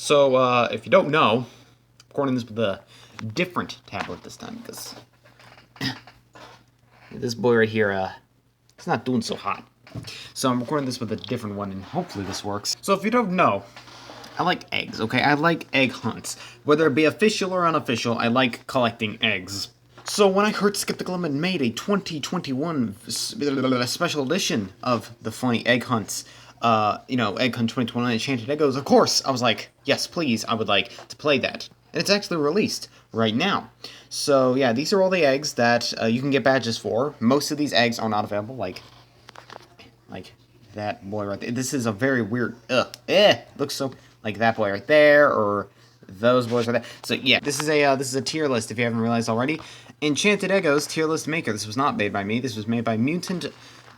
So, if you don't know, I'm recording this with a different tablet this time because this boy right here, it's not doing so hot. So I'm recording this with a different one, and hopefully this works. So if you don't know, I like eggs, okay? I like egg hunts. Whether it be official or unofficial, I like collecting eggs. So when I heard Skeptical Lemon made a 2021 special edition of the funny egg hunts, Egg Hunt 2021 Enchanted Eggos, of course, I was like, yes, please, I would like to play that. And it's actually released right now. So yeah, these are all the eggs that you can get badges for. Most of these eggs are not available, like that boy right there. This is a very weird, looks so, like that boy right there, or those boys right there. So yeah, this is a tier list if you haven't realized already. Enchanted Eggos tier list maker. This was not made by me. This was made by Mutant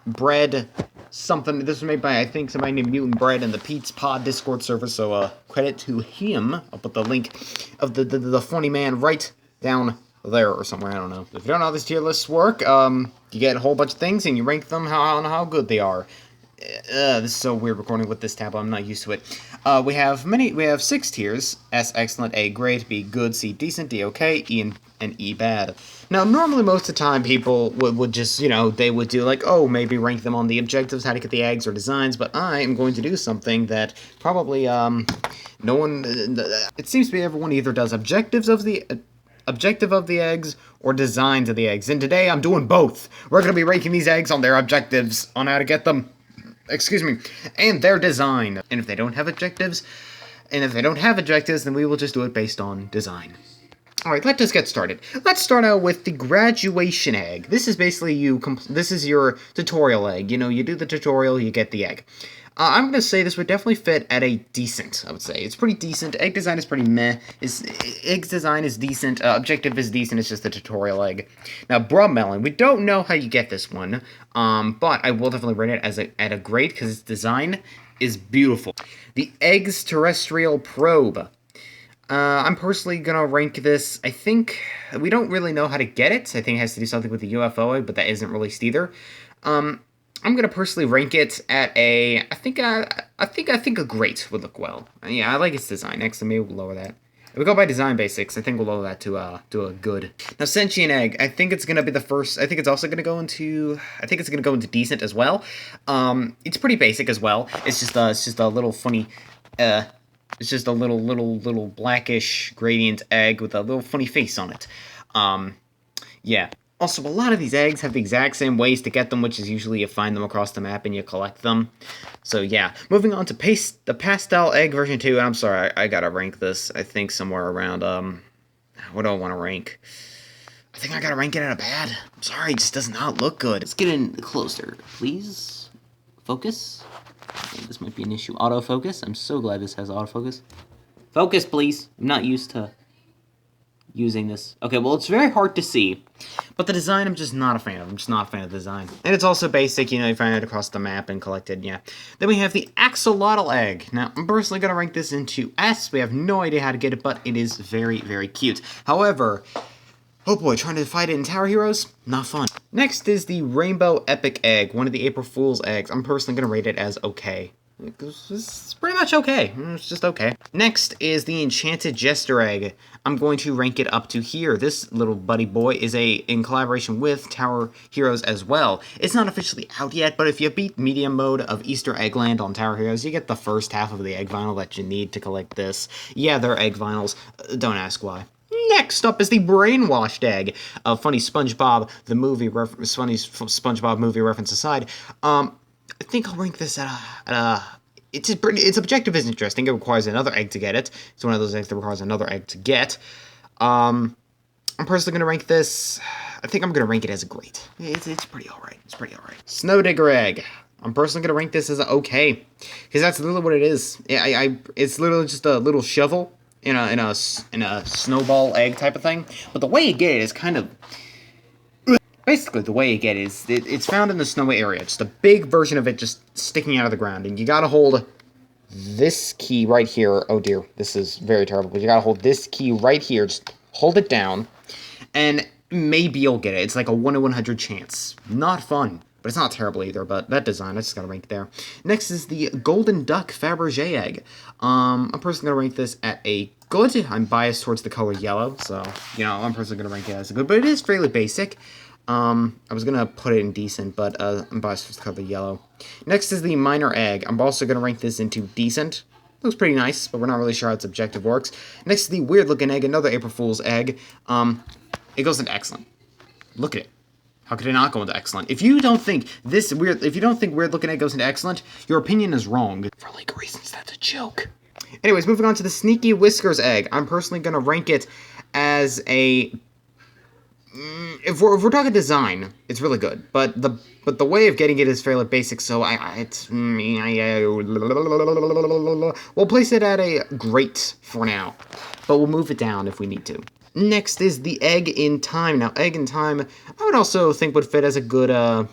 Bread something. This was made by, I think, somebody named Mutant Bread in the Pete's Pod Discord server, so credit to him. I'll put the link of the funny man right down there or somewhere, I don't know. If you don't know how these tier lists work, you get a whole bunch of things and you rank them how good they are. This is so weird recording with this tablet. I'm not used to it. We have 6 tiers: S excellent, A great, B good, C decent, D okay, E and E bad. Now, normally most of the time people would just, they would do like, oh, maybe rank them on the objectives, how to get the eggs or designs, but I am going to do something that probably no one, it seems to be everyone either does objective of the eggs or designs of the eggs, and today I'm doing both. We're going to be ranking these eggs on their objectives, on how to get them. And their design. And if they don't have objectives, then we will just do it based on design. Alright, let's just get started. Let's start out with the graduation egg. This is basically this is your tutorial egg. You do the tutorial, you get the egg. I'm going to say this would definitely fit at a decent, I would say. It's pretty decent. Egg design is pretty meh. Egg design is decent. Objective is decent. It's just the tutorial egg. Now, Brummelon. We don't know how you get this one, but I will definitely rate it at a great because its design is beautiful. The Egg's Terrestrial Probe. I'm personally going to rank this, I think, we don't really know how to get it. I think it has to do something with the UFO egg, but that isn't released either. I'm gonna personally rank it at a. I think a great would look well. Yeah, I like its design. Next to me, we'll lower that. If we go by design basics, I think we'll lower that to a good. Now, Sentient Egg. I think it's gonna be the first. I think it's also gonna go into. I think it's gonna go into decent as well. It's pretty basic as well. It's just a little funny. It's just a little blackish gradient egg with a little funny face on it. Yeah. Also, a lot of these eggs have the exact same ways to get them, which is usually you find them across the map and you collect them. So yeah, moving on to the Pastel Egg version 2. I'm sorry, I gotta rank this, I think somewhere around, what do I want to rank? I think I gotta rank it at a bad. I'm sorry, it just does not look good. Let's get in closer, please. Focus. Okay, this might be an issue. Autofocus. I'm so glad this has autofocus. Focus, please. I'm not used to using this. Okay, well, it's very hard to see, but the design I'm just not a fan of. I'm just not a fan of the design. And it's also basic, you find it across the map and collected, yeah. Then we have the Axolotl Egg. Now, I'm personally going to rank this into S. We have no idea how to get it, but it is very, very cute. However, oh boy, trying to fight it in Tower Heroes? Not fun. Next is the Rainbow Epic Egg, one of the April Fool's eggs. I'm personally going to rate it as okay. It's pretty much okay. It's just okay. Next is the Enchanted Jester Egg. I'm going to rank it up to here. This little buddy boy is in collaboration with Tower Heroes as well. It's not officially out yet, but if you beat medium mode of Easter Eggland on Tower Heroes, you get the first half of the egg vinyl that you need to collect this. Yeah, they're egg vinyls. Don't ask why. Next up is the Brainwashed Egg. Funny SpongeBob movie reference aside. I think I'll rank this its objective is interesting. It requires another egg to get it. It's one of those eggs that requires another egg to get. I'm personally going to rank this. I think I'm going to rank it as a great. It's pretty alright. It's pretty alright. Snow Digger Egg. I'm personally going to rank this as a okay, because that's literally what it is. It's literally just a little shovel in a snowball egg type of thing. But the way you get it is kind of. Basically, the way you get it is, it's found in the snowy area. Just a big version of it just sticking out of the ground. And you gotta hold this key right here. Oh dear, this is very terrible. But you gotta hold this key right here. Just hold it down. And maybe you'll get it. It's like a 1 in 100 chance. Not fun, but but it's not terrible either, but that design, I just gotta rank there. Next is the Golden Duck Fabergé egg. I'm personally gonna rank this at a good. I'm biased towards the color yellow, so, you know, I'm personally gonna rank it as a good, but it is fairly basic. I was gonna put it in decent, but I'm biased towards the color yellow. Next is the Minor Egg. I'm also gonna rank this into decent. Looks pretty nice, but we're not really sure how its objective works. Next is the Weird Looking Egg, another April Fool's egg. It goes into excellent. Look at it. How could it not go into excellent? If you don't think Weird Looking Egg goes into excellent, your opinion is wrong. For legal reasons, that's a joke. Anyways, moving on to the Sneaky Whiskers egg. I'm personally gonna rank it as a. If we're talking design, it's really good, but the way of getting it is fairly basic. So we'll place it at a great for now, but we'll move it down if we need to. Next is the Egg in Time. Now, Egg in Time, I would also think would fit as a good. I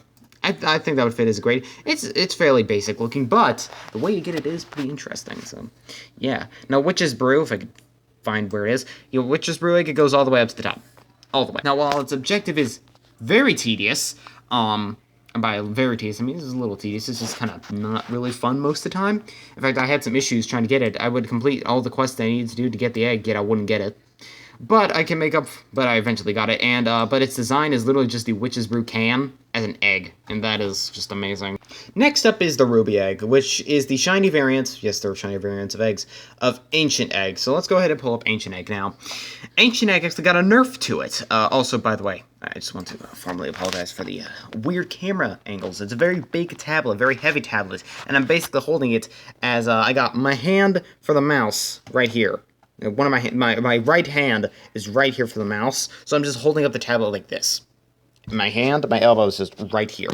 think that would fit as great. It's fairly basic looking, but the way you get it is pretty interesting. So, yeah. Now, Witch's Brew, if I could find where it is, Witch's Brew egg, it goes all the way up to the top. All the way. Now, while its objective is very tedious, and by very tedious, I mean, this is a little tedious. It's just kind of not really fun most of the time. In fact, I had some issues trying to get it. I would complete all the quests I needed to do to get the egg, yet I wouldn't get it. But I can make up, but I eventually got it, and, but its design is literally just the Witch's Brew can as an egg, and that is just amazing. Next up is the Ruby Egg, which is the shiny variant, yes, there are shiny variants of eggs, of Ancient Egg. So let's go ahead and pull up Ancient Egg now. Ancient Egg actually got a nerf to it. Also, by the way, I just want to formally apologize for the weird camera angles. It's a very big tablet, very heavy tablet, and I'm basically holding it as, I got my hand for the mouse right here. One of my right hand is right here for the mouse, so I'm just holding up the tablet like this. My hand, my elbow is just right here.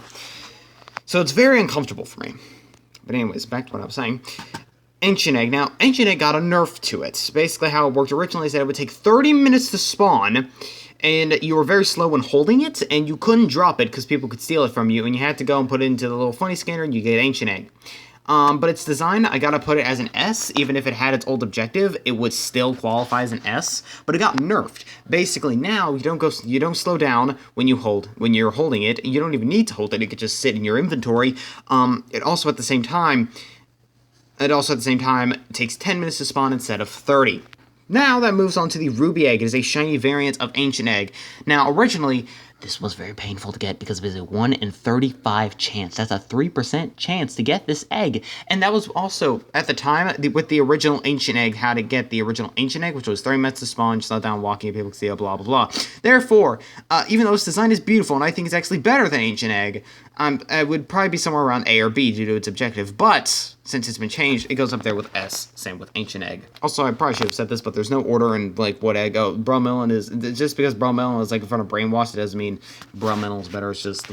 So it's very uncomfortable for me. But anyways, back to what I was saying. Ancient Egg. Now, Ancient Egg got a nerf to it. Basically how it worked originally is that it would take 30 minutes to spawn, and you were very slow when holding it, and you couldn't drop it because people could steal it from you, and you had to go and put it into the little funny scanner, and you get Ancient Egg. But its design, I gotta put it as an S. Even if it had its old objective, it would still qualify as an S. But it got nerfed. Basically, now you don't slow down when you're holding it. You don't even need to hold it. It could just sit in your inventory. It also at the same time takes 10 minutes to spawn instead of 30. Now that moves on to the Ruby Egg. It is a shiny variant of Ancient Egg. Now, originally, this was very painful to get because it was a 1 in 35 chance. That's a 3% chance to get this egg. And that was also, at the time, with the original Ancient Egg, how to get the original Ancient Egg, which was 30 minutes to spawn, slow down walking, people can see it, blah, blah, blah. Therefore, even though its design is beautiful, and I think it's actually better than Ancient Egg, it would probably be somewhere around A or B due to its objective. But since it's been changed, it goes up there with S. Same with Ancient Egg. Also, I probably should have said this, but there's no order in, like, what egg. Oh, Bromelain is... Just because Bromelain is, like, in front of Brainwash, it doesn't mean Bromelain is better. It's just...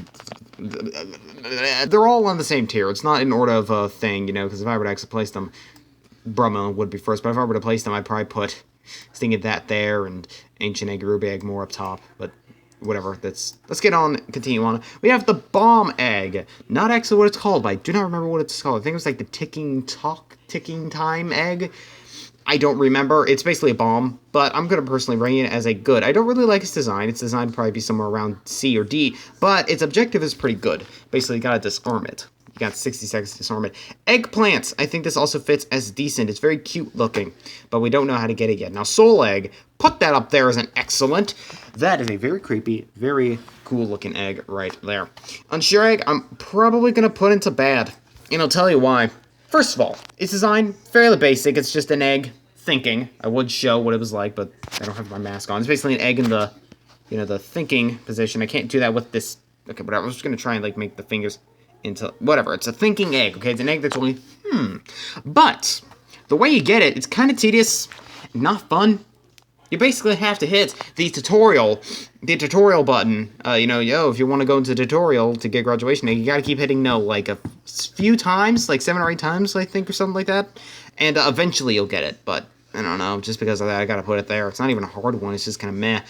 They're all on the same tier. It's not in order of a thing, you know, because if I were to actually place them, Bromelain would be first. But if I were to place them, I'd probably put Stinged That there and Ancient Egg, Ruby Egg more up top. But... whatever, let's get on, continue on. We have the Bomb Egg. Not actually what it's called, but I do not remember what it's called. I think it was like the Ticking Time Egg. I don't remember. It's basically a bomb, but I'm going to personally rate it as a good. I don't really like its design. Its design would probably be somewhere around C or D, but its objective is pretty good. Basically, you gotta disarm it. You got 60 seconds to disarm it. Eggplant. I think this also fits as decent. It's very cute looking, but we don't know how to get it yet. Now, Soul Egg. Put that up there as an excellent. That is a very creepy, very cool looking egg right there. Unsure Egg, I'm probably going to put into bad, and I'll tell you why. First of all, its design, fairly basic. It's just an egg thinking. I would show what it was like, but I don't have my mask on. It's basically an egg in the, you know, the thinking position. I can't do that with this. Okay, but I was just going to try and, like, make the fingers into, whatever. It's a thinking egg, okay? It's an egg that's only, But, the way you get it, it's kind of tedious, not fun. You basically have to hit the tutorial button. You know, if you want to go into tutorial to get graduation egg, you gotta keep hitting no, like, a few times, like 7 or 8 times, I think, or something like that. And eventually you'll get it, but I don't know, just because of that, I gotta put it there. It's not even a hard one, it's just kind of meh.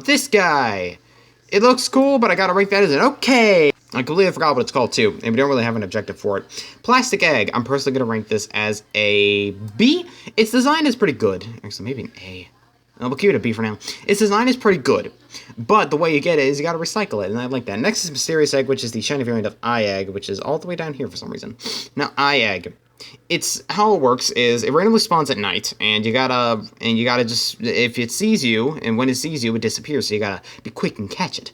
This guy, it looks cool, but I gotta rank that as an okay. I completely forgot what it's called, too, and we don't really have an objective for it. Plastic Egg, I'm personally gonna rank this as a B. Its design is pretty good. Actually, maybe an A. We'll keep it a B for now. Its design is pretty good, but the way you get it is you gotta recycle it, and I like that. Next is Mysterious Egg, which is the shiny variant of Eye Egg, which is all the way down here for some reason. Now, Eye Egg. It's how it works is it randomly spawns at night, and you gotta just, if it sees you, and when it sees you, it disappears, so you gotta be quick and catch it.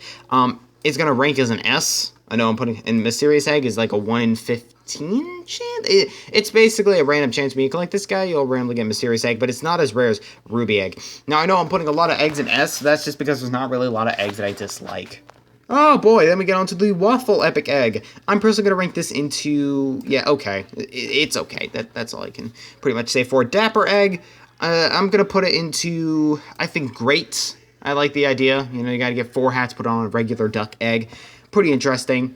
It's gonna rank as an S. I know I'm putting, and Mysterious Egg is like a 1 in 15 chance? It's basically a random chance. When you collect this guy, you'll randomly get Mysterious Egg, but it's not as rare as Ruby Egg. Now, I know I'm putting a lot of eggs in S, that's just because there's not really a lot of eggs that I dislike. Oh boy, then we get on to the Waffle Epic Egg. I'm personally going to rank this into, yeah, okay. It's okay. That's all I can pretty much say for Dapper Egg. I'm going to put it into, I think, Great. I like the idea. You know, you got to get 4 hats put on a regular duck egg. Pretty interesting.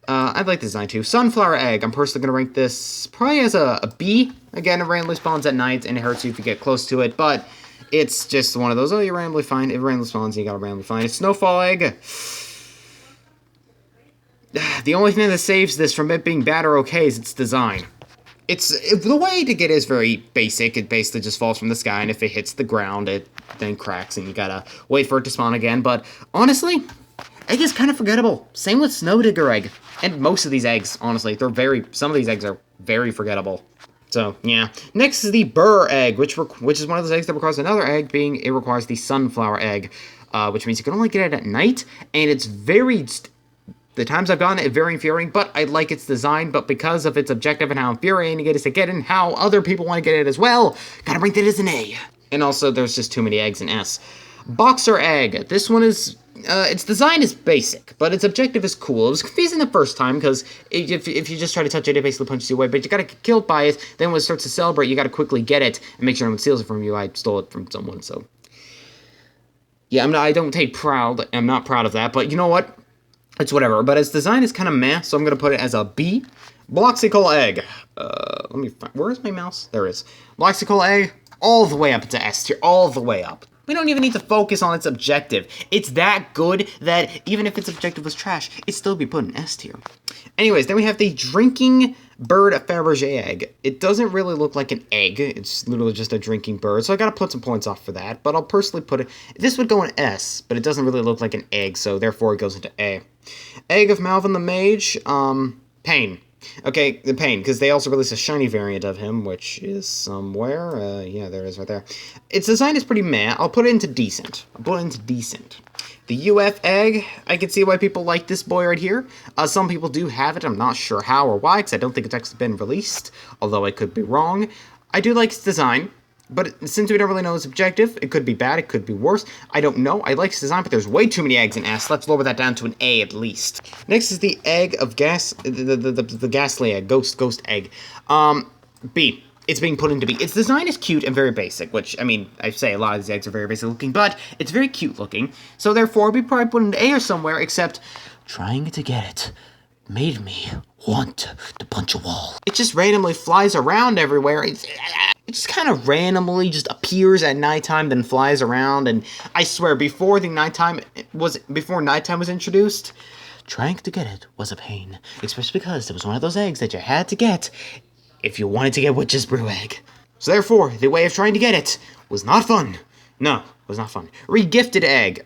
I like the design too. Sunflower Egg. I'm personally going to rank this probably as a B. Again, it randomly spawns at night, and it hurts you if you get close to it, but it's just one of those, oh, you randomly find, it randomly spawns, you got to randomly find it. Snowfall Egg. The only thing that saves this from it being bad or okay is its design. The way to get it is very basic. It basically just falls from the sky, and if it hits the ground, it then cracks, and you gotta wait for it to spawn again. But honestly, egg is kind of forgettable. Same with Snow Digger Egg, and most of these eggs. Honestly, some of these eggs are very forgettable. So yeah. Next is the Burr Egg, which is one of those eggs that requires another egg, being it requires the Sunflower Egg, which means you can only get it at night, and it's very. The times I've gotten it, very infuriating, but I like its design, but because of its objective and how infuriating it is to get it and how other people want to get it as well, gotta rank it as an A. And also, there's just too many eggs in S. Boxer Egg. This one is, its design is basic, but its objective is cool. It was confusing the first time, because if you just try to touch it, it basically punches you away, but you gotta get killed by it, then when it starts to celebrate, you gotta quickly get it, and make sure no one steals it from you. I stole it from someone, so. Yeah, I'm not proud of that, but you know what? It's whatever, but its design is kind of meh, so I'm going to put it as a B. Bloxicle Egg. Let me find, where's my mouse? There it is. Bloxicle Egg, all the way up into S tier, all the way up. We don't even need to focus on its objective. It's that good that even if its objective was trash, it'd still be put in S tier. Anyways, then we have the Drinking Bird Fabergé Egg. It doesn't really look like an egg. It's literally just a drinking bird, so I gotta put some points off for that, but I'll personally put it, this would go in S, but it doesn't really look like an egg, so therefore it goes into A. Egg of Malvin the Mage, Pain. Okay, the Pain, because they also released a shiny variant of him, which is somewhere. Yeah, there it is right there. Its design is pretty meh. I'll put it into decent. The UF Egg, I can see why people like this boy right here. Some people do have it. I'm not sure how or why, because I don't think it's actually been released, although I could be wrong. I do like its design. But since we don't really know its objective, it could be bad, it could be worse. I don't know. I like its design, but there's way too many eggs in S. Let's lower that down to an A at least. Next is the egg of gas, the ghastly egg, ghost egg. B. It's being put into B. Its design is cute and very basic, which, I mean, I say a lot of these eggs are very basic looking, but it's very cute looking. So therefore, we probably put it into A or somewhere, except trying to get it made me want to punch a wall. It just randomly flies around everywhere. It just kind of randomly just appears at nighttime, then flies around, and I swear, before nighttime was introduced, trying to get it was a pain, especially because it was one of those eggs that you had to get if you wanted to get Witch's Brew Egg. So therefore, the way of trying to get it was not fun. No, it was not fun. Regifted Egg,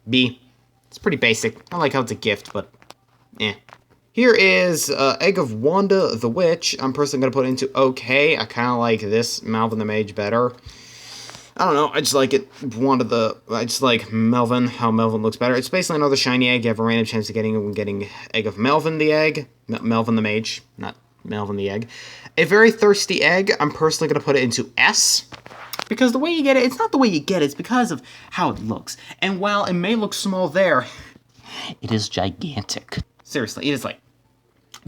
B. It's pretty basic. I like how it's a gift, but eh. Here is Egg of Wanda the Witch. I'm personally going to put it into OK. I kind of like this Malvin the Mage better. I don't know, I just like it. I just like Melvin, how Melvin looks better. It's basically another shiny egg. You have a random chance of getting Egg of Melvin the Egg. Melvin the Mage, not Melvin the Egg. A very thirsty egg. I'm personally going to put it into S. Because the way you get it, it's not the way you get it, it's because of how it looks. And while it may look small there, it is gigantic. Seriously, it is like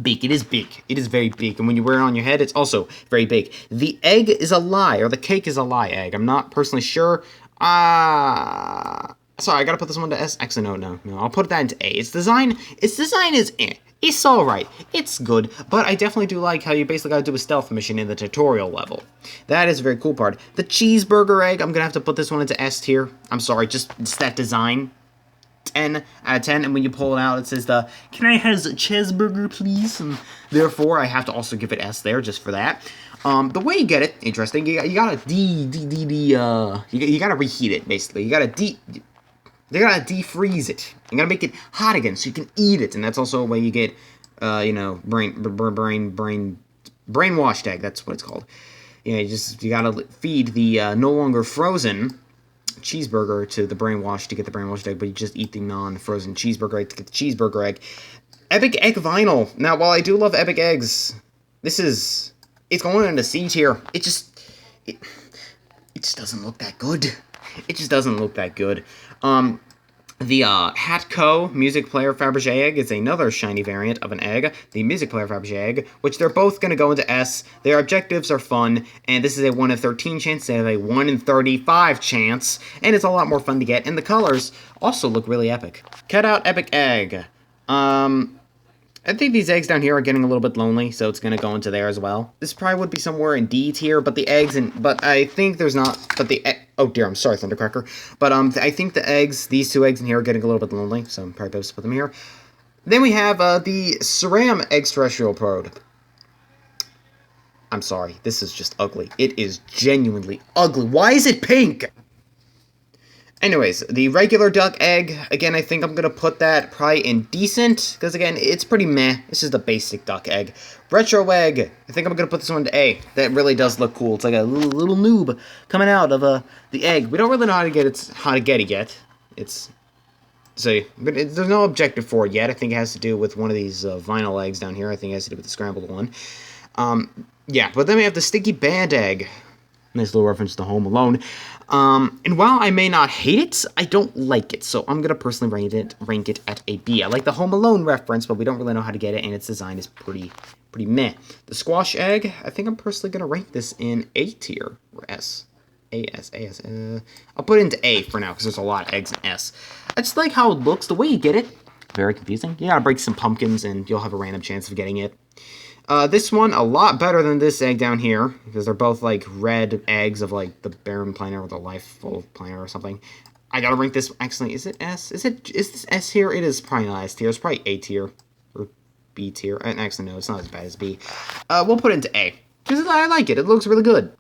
big. It is big. It is very big. And when you wear it on your head, it's also very big. The egg is a lie, or the cake is a lie egg. I'm not personally sure. Sorry, I gotta put this one to S. Actually, no. I'll put that into A. Its design is eh. It's alright. It's good. But I definitely do like how you basically gotta do a stealth mission in the tutorial level. That is a very cool part. The cheeseburger egg, I'm gonna have to put this one into S tier. I'm sorry, just it's that design. 10 out of 10, and when you pull it out, it says can I have a cheeseburger, please? And therefore, I have to also give it S there, just for that. The way you get it, interesting, you gotta you gotta reheat it, basically. You gotta defreeze it. You gotta make it hot again, so you can eat it, and that's also a way you get, brainwashed egg, that's what it's called. You gotta feed the, no longer frozen cheeseburger to the brainwash to get the brainwashed egg, but you just eat the non-frozen cheeseburger egg to get the cheeseburger egg. Epic Egg Vinyl. Now, while I do love Epic Eggs, it's going into C tier. It just doesn't look that good. It just doesn't look that good. The Hatco Music Player Fabergé egg is another shiny variant of an egg, the Music Player Fabergé egg, which they're both going to go into S. Their objectives are fun, and this is a 1 in 13 chance, they have a 1 in 35 chance, and it's a lot more fun to get, and the colors also look really epic. Cut out Epic Egg. I think these eggs down here are getting a little bit lonely, so it's going to go into there as well. This probably would be somewhere in D tier, but I think there's not, oh dear, I'm sorry, Thundercracker. But, I think these two eggs in here are getting a little bit lonely, so I'm probably best to put them here. Then we have, the Ceram Extraterrestrial Probe. I'm sorry, this is just ugly. It is genuinely ugly. Why is it pink? Anyways, the regular duck egg, again, I think I'm going to put that probably in decent, because again, it's pretty meh. This is the basic duck egg. Retro egg, I think I'm going to put this one to A. That really does look cool. It's like a little noob coming out of the egg. We don't really know how to get it yet. But there's no objective for it yet. I think it has to do with one of these vinyl eggs down here. I think it has to do with the scrambled one. Yeah, but then we have the sticky band egg. Nice little reference to Home Alone. And while I may not hate it, I don't like it. So I'm going to personally rank it at a B. I like the Home Alone reference, but we don't really know how to get it, and its design is pretty meh. The squash egg, I think I'm personally going to rank this in A tier, or S. I'll put it into A for now, because there's a lot of eggs in S. I just like how it looks, the way you get it. Very confusing. You gotta break some pumpkins, and you'll have a random chance of getting it. This one, a lot better than this egg down here, because they're both, like, red eggs of, like, the Barren Planet or the Lifeful Planet or something. I gotta rank this, actually, is it S? Is this S tier? It is probably not S tier. It's probably A tier, or B tier. Actually, no, it's not as bad as B. We'll put it into A, because I like it. It looks really good.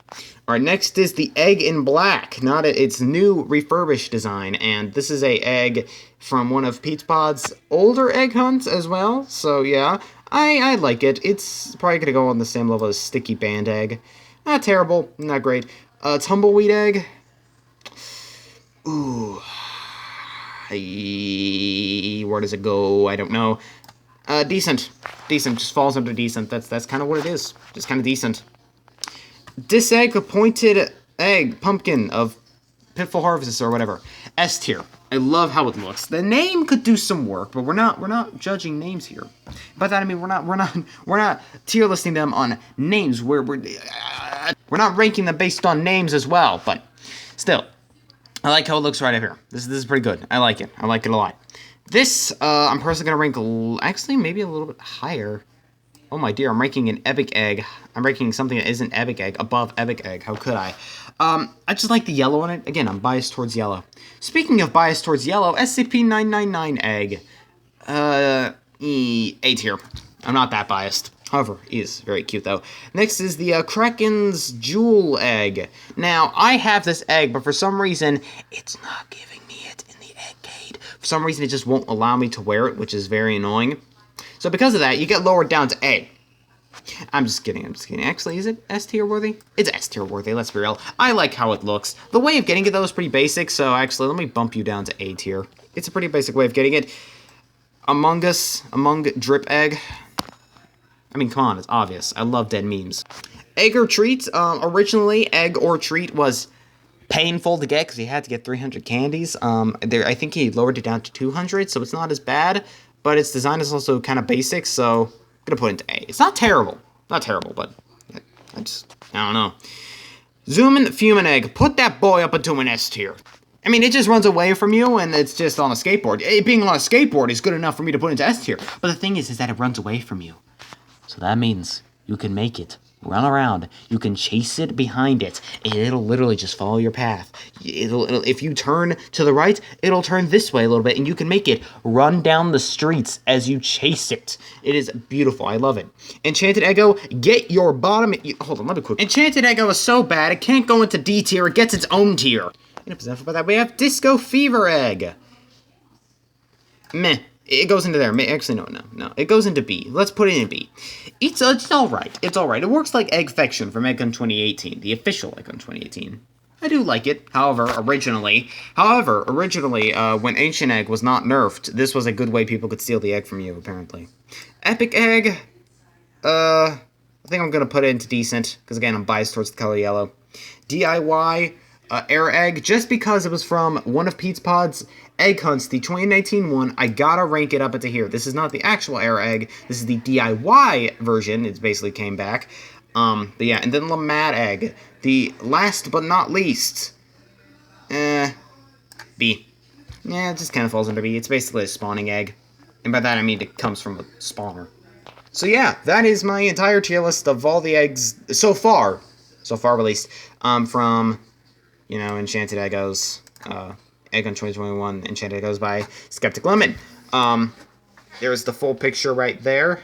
Alright, next is the egg in black. Its new refurbished design, and this is a egg from one of Pete's Pod's older egg hunts as well, so yeah. I like it. It's probably going to go on the same level as Sticky Band Egg. Not terrible, not great. Tumbleweed Egg. Ooh. Where does it go? I don't know. Decent. Decent. Just falls under decent. That's kind of what it is. Just kind of decent. Disegg Pointed Egg Pumpkin of Pitfall Harvest or whatever. S tier. I love how it looks. The name could do some work, but we're not judging names here. By that I mean we're not tier listing them on names. We're not ranking them based on names as well. But still, I like how it looks right up here. This is pretty good. I like it. I like it a lot. This I'm personally gonna rank actually maybe a little bit higher. Oh my dear, I'm ranking an epic egg. I'm ranking something that isn't epic egg above epic egg. How could I? I just like the yellow on it. Again, I'm biased towards yellow. Speaking of biased towards yellow, SCP-999 egg. A tier. I'm not that biased. However, he is very cute, though. Next is the Kraken's Jewel egg. Now, I have this egg, but for some reason, it's not giving me it in the Eggcade. For some reason, it just won't allow me to wear it, which is very annoying. So because of that, you get lowered down to A. I'm just kidding. Actually, is it S tier worthy? It's S tier worthy, let's be real. I like how it looks. The way of getting it, though, is pretty basic, so actually, let me bump you down to A tier. It's a pretty basic way of getting it. Among Drip Egg. I mean, come on, it's obvious. I love dead memes. Egg or Treat. Originally, Egg or Treat was painful to get, because you had to get 300 candies. I think he lowered it down to 200, so it's not as bad, but its design is also kind of basic, so I'm gonna put it into A. It's not terrible. Not terrible, but I don't know. Zoomin' Fumin' Egg. Put that boy up into an S tier. I mean, it just runs away from you, and it's just on a skateboard. It being on a skateboard is good enough for me to put into S tier. But the thing is that it runs away from you. So that means you can make it run around. You can chase it behind it, and it'll literally just follow your path. If you turn to the right, it'll turn this way a little bit, and you can make it run down the streets as you chase it. It is beautiful. I love it. Enchanted Eggo, get your bottom... Hold on, let me quick. Enchanted Eggo is so bad, it can't go into D tier. It gets its own tier. And example by that, we have Disco Fever Egg. Meh. It goes into there. Actually, no. It goes into B. Let's put it in B. It's alright. It's alright. It works like Eggfection from Egggun 2018, the official Egggun 2018. I do like it. However, originally, when Ancient Egg was not nerfed, this was a good way people could steal the egg from you, apparently. Epic Egg, I think I'm gonna put it into decent, because again, I'm biased towards the color yellow. DIY, Air Egg, just because it was from one of Pete's Pod's egg hunts, the 2019 one, I gotta rank it up into here. This is not the actual Air Egg, this is the DIY version, it basically came back. But yeah, and then Lamad Egg, the last but not least, B. Yeah, it just kind of falls under B. It's basically a spawning egg, and by that I mean it comes from a spawner. So yeah, that is my entire tier list of all the eggs so far released, from, you know, Enchanted Eggos, Egggun 2021, Enchanted Eggos by Skeptic Lemon. There's the full picture right there.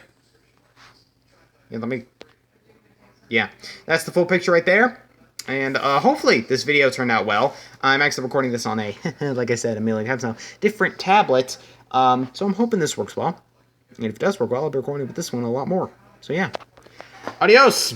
Yeah, that's the full picture right there. And hopefully this video turned out well. I'm actually recording this on a, like I said, a million times now, different tablet. So I'm hoping this works well. And if it does work well, I'll be recording with this one a lot more. So yeah. Adios!